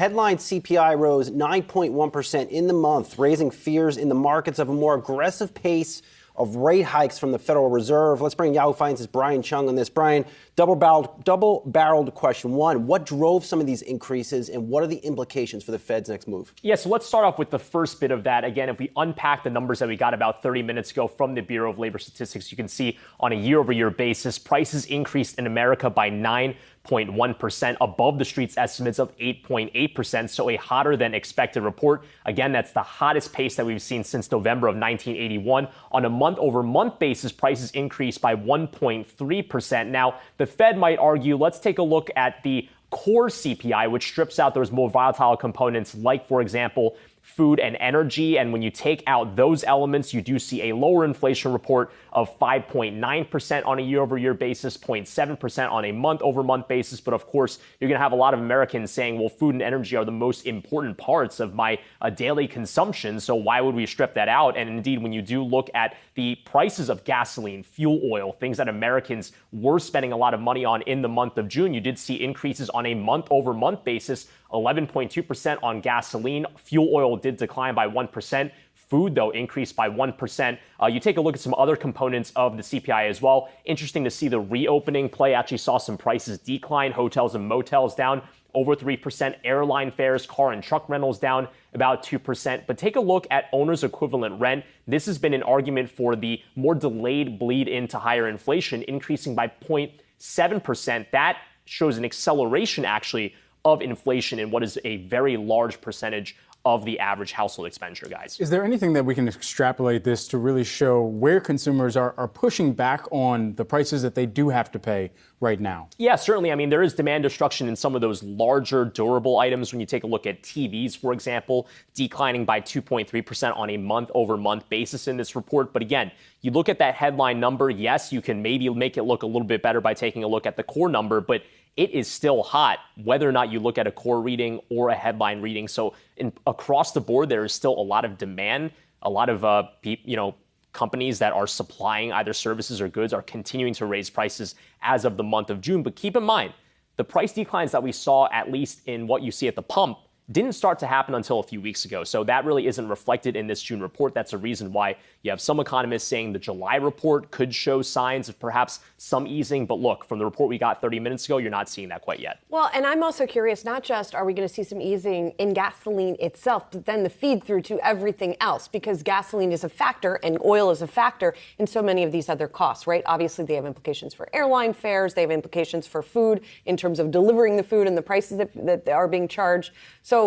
Headline CPI rose 9.1% in the month, raising fears in the markets of a more aggressive pace of rate hikes from the Federal Reserve. Let's bring Yahoo Finance's Brian Cheung on this. Brian, double-barreled question. One, what drove some of these increases, and what are the implications for the Fed's next move? Yeah, so let's start off with the first bit of that. Again, if we unpack the numbers that we got about 30 minutes ago from the Bureau of Labor Statistics, you can see on a year-over-year basis, prices increased in America by 9.1%, above the street's estimates of 8.8%, so a hotter than expected report. Again, that's the hottest pace that we've seen since November of 1981. On a month-over-month basis, prices increased by 1.3%. Now, the Fed might argue, let's take a look at the core CPI, which strips out those more volatile components like, for example, food and energy. And when you take out those elements, you do see a lower inflation report of 5.9% on a year-over-year basis, 0.7% on a month-over-month basis. But of course, you're going to have a lot of Americans saying, well, food and energy are the most important parts of my daily consumption, so why would we strip that out? And indeed, when you do look at the prices of gasoline, fuel oil, things that Americans were spending a lot of money on in the month of June, you did see increases on a month-over-month basis, 11.2% on gasoline. Fuel oil did decline by 1%. Food, though, increased by 1%. You take a look at some other components of the CPI as well. Interesting to see the reopening play. Actually saw some prices decline. Hotels and motels down over 3%. Airline fares, car and truck rentals down about 2%. But take a look at owner's equivalent rent. This has been an argument for the more delayed bleed into higher inflation, increasing by 0.7%. That shows an acceleration, actually, of inflation in what is a very large percentage of the average household expenditure, guys. Is there anything that we can extrapolate this to really show where consumers are pushing back on the prices that they do have to pay right now? Yeah, certainly. I mean, there is demand destruction in some of those larger durable items. When you take a look at TVs, for example, declining by 2.3% on a month-over-month basis in this report. But again, you look at that headline number, yes, you can maybe make it look a little bit better by taking a look at the core number, but it is still hot, whether or not you look at a core reading or a headline reading. So across the board, there is still a lot of demand. A lot of companies that are supplying either services or goods are continuing to raise prices as of the month of June. But keep in mind, the price declines that we saw, at least in what you see at the pump, didn't start to happen until a few weeks ago. So that really isn't reflected in this June report. That's a reason why you have some economists saying the July report could show signs of perhaps some easing. But look, from the report we got 30 minutes ago, you're not seeing that quite yet. Well, and I'm also curious, not just are we going to see some easing in gasoline itself, but then the feed through to everything else, because gasoline is a factor and oil is a factor in so many of these other costs, right? Obviously, they have implications for airline fares. They have implications for food in terms of delivering the food and the prices that are being charged. So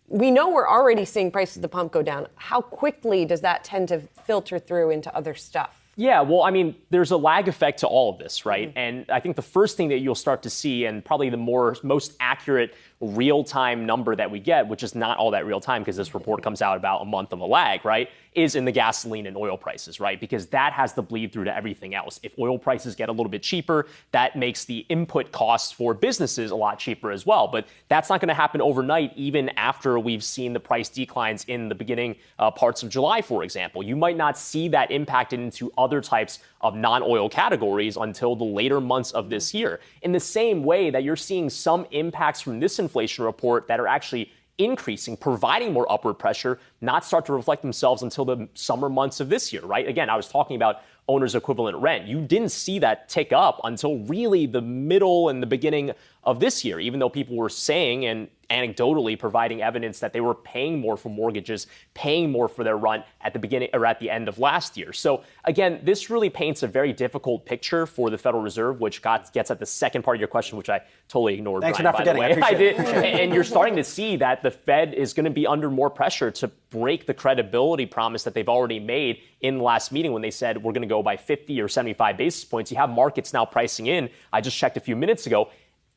we know we're already seeing prices at the pump go down. How quickly does that tend to filter through into other stuff? Yeah, well, I mean, there's a lag effect to all of this, right? Mm-hmm. And I think the first thing that you'll start to see, and probably the most accurate real-time number that we get, which is not all that real-time because this report comes out about a month of a lag, right, is in the gasoline and oil prices, right? Because that has to bleed through to everything else. If oil prices get a little bit cheaper, that makes the input costs for businesses a lot cheaper as well. But that's not going to happen overnight, even after we've seen the price declines in the beginning parts of July, for example. You might not see that impacted into other types of non-oil categories until the later months of this year. In the same way that you're seeing some impacts from this inflation report that are actually increasing, providing more upward pressure, not start to reflect themselves until the summer months of this year, right? Again, I was talking about owner's equivalent rent. You didn't see that tick up until really the middle and the beginning of this year, even though people were saying and anecdotally providing evidence that they were paying more for mortgages, paying more for their rent at the beginning or at the end of last year. So again, this really paints a very difficult picture for the Federal Reserve, which gets at the second part of your question, which I totally ignored. Thanks Brian, for not forgetting. I did. And you're starting to see that the Fed is going to be under more pressure to break the credibility promise that they've already made in the last meeting when they said we're going to go by 50 or 75 basis points. You have markets now pricing in, I just checked a few minutes ago,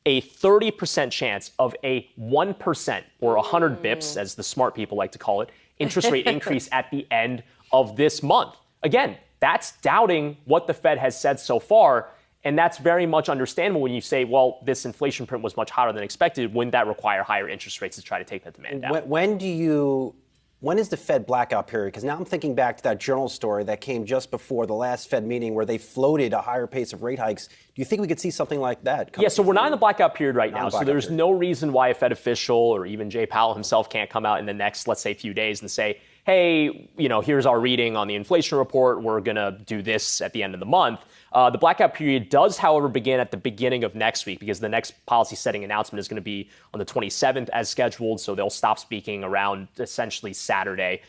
a 30% chance of a 1% or 100 bips, as the smart people like to call it, interest rate increase at the end of this month. Again, that's doubting what the Fed has said so far. And that's very much understandable when you say, well, this inflation print was much hotter than expected. Wouldn't that require higher interest rates to try to take that demand down? When do you when is the Fed blackout period? Because now I'm thinking back to that journal story that came just before the last Fed meeting where they floated a higher pace of rate hikes. Do you think we could see something like that? Yeah, so we're not in the blackout period right now. So there's no reason why a Fed official or even Jay Powell himself can't come out in the next, let's say, few days and say, hey, here's our reading on the inflation report. We're going to do this at the end of the month. The blackout period does, however, begin at the beginning of next week because the next policy setting announcement is going to be on the 27th as scheduled. So they'll stop speaking around essentially Saturday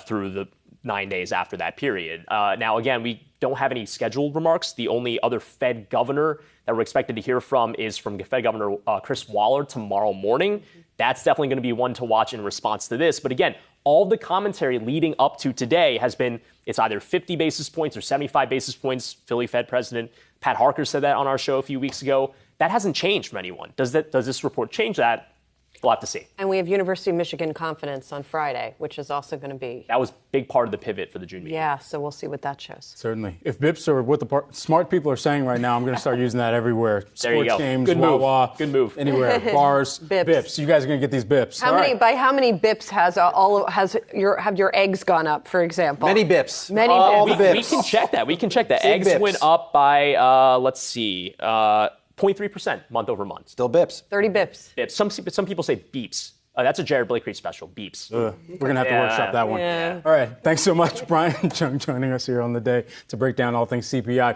through the 9 days after that period. Now, again, we don't have any scheduled remarks. The only other Fed governor that we're expected to hear from is from Fed Governor Chris Waller tomorrow morning. That's definitely going to be one to watch in response to this. But again, all the commentary leading up to today has been it's either 50 basis points or 75 basis points. Philly Fed President Pat Harker said that on our show a few weeks ago. That hasn't changed from anyone. Does this report change that? We'll have to see. And we have University of Michigan confidence on Friday, which is also going to be... That was a big part of the pivot for the June meeting. Yeah, so we'll see what that shows. Certainly. If BIPs are what the smart people are saying right now, I'm going to start using that everywhere. There you Sports go. games, Good move. Wawa, Good move. Anywhere, bars, Bips. BIPs. You guys are going to get these BIPs. By how many bips have your eggs gone up, for example? Many bips. Many All bips. the bips. We can check that. We can check that. Big Eggs bips. went up by, let's see, 0.3% month over month. Still bips. 30 bips. Bips. Some people say beeps. That's a Jared Blakely special, beeps. We're going to have to workshop that one. Yeah. All right. Thanks so much, Brian Cheung, joining us here on the day to break down all things CPI.